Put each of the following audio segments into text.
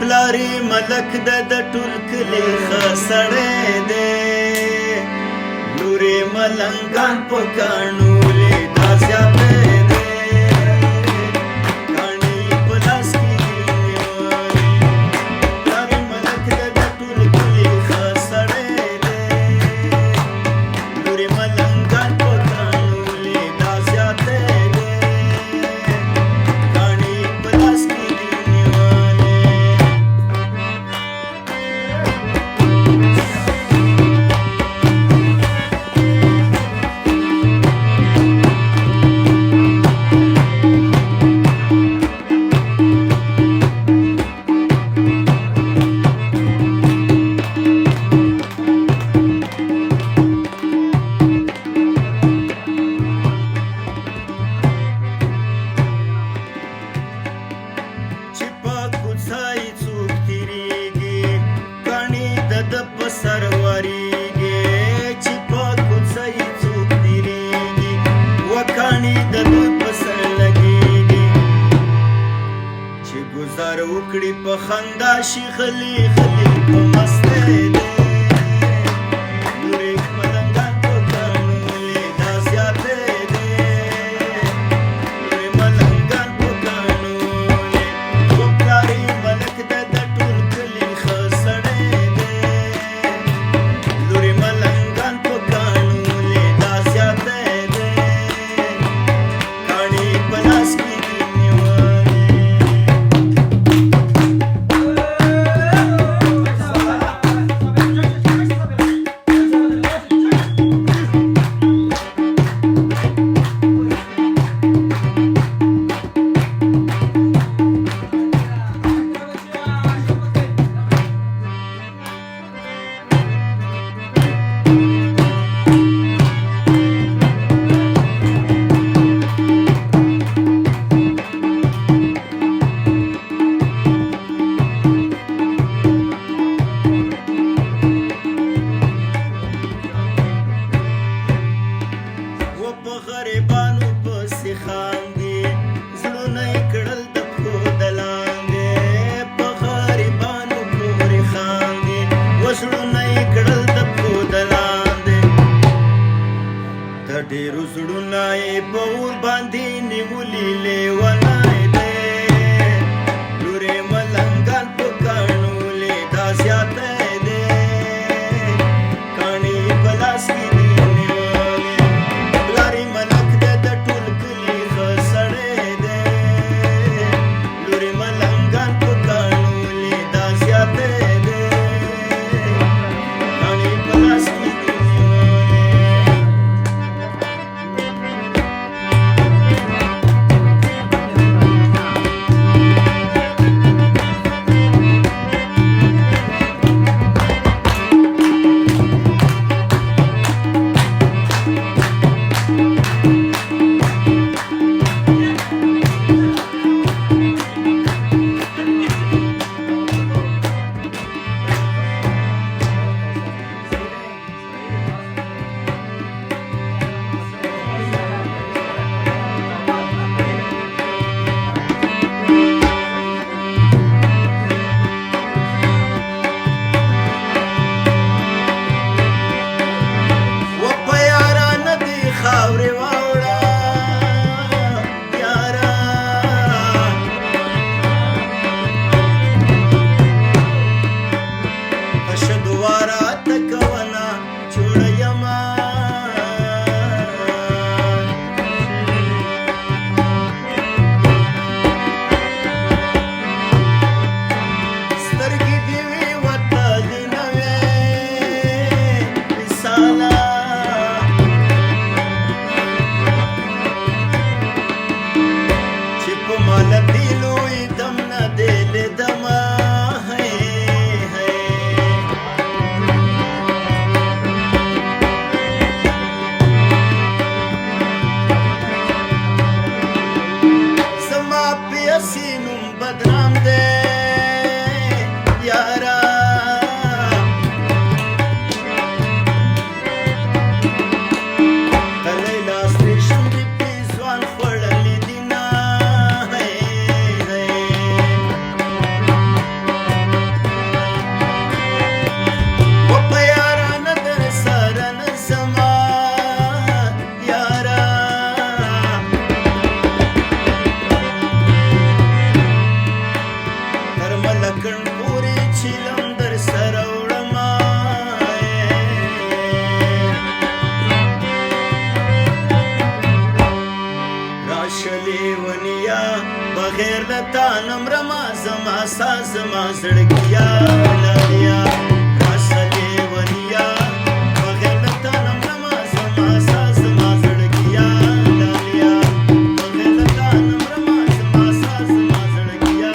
پلاری ملک د ټول کلی خسړې دې نورې ملنګان په کانو له داسیا په دې کانی په لاس کې نیولې پلاری ملک د ټول کلی خسړې دې نورې ملنګان په کانو له داسیا په دې کانی په لاس کې وکړي په خندا شي خلی خلی په مسته دې نورې ملنګان په کانو له داسیاته دې نورې ملنګان په کانو له وکړي ملک د ټول کلی خسړې دې نورې ملنګان په کانو له داسیاته دې کاني پلاس کې غریبانو پسې خاندي زړونه یې کړل د پښو د لاندې په غریبانو پورې خاندي و زړونه یې کړل د پښو د لاندې د ډېرو زړونه یې په اور باندې نیولي لیونی دی لورې ملنګان په کاڼو له دا زیاتی دی کاڼي په لاس کې دي والا چې په مال دی لوی دم نه دی لیدمه سینم بدنام دے یارا تلی لاس ریشم دی پیزوان خوڑلی دینا و پا یاران در سارن زما یارا لکن پوری چیلم در سر وړما راشلی ونیا بغیر د تانم رما زما ساز زما زړګیا لالیا راشلی ونیا بغیر د تانم رما زما ساز زما زړګیا لالیا بغیر د تانم رما زما ساز زما زړګیا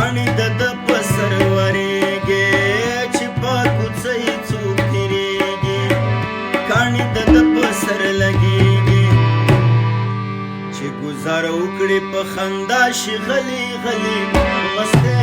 کاڼي د ده په سر ورېږي چې په کوڅه یې څوک تېرېږي کاڼي د ده په سر لګېږي چې ګزاره وکړي په خندا شي غلي غلي مستې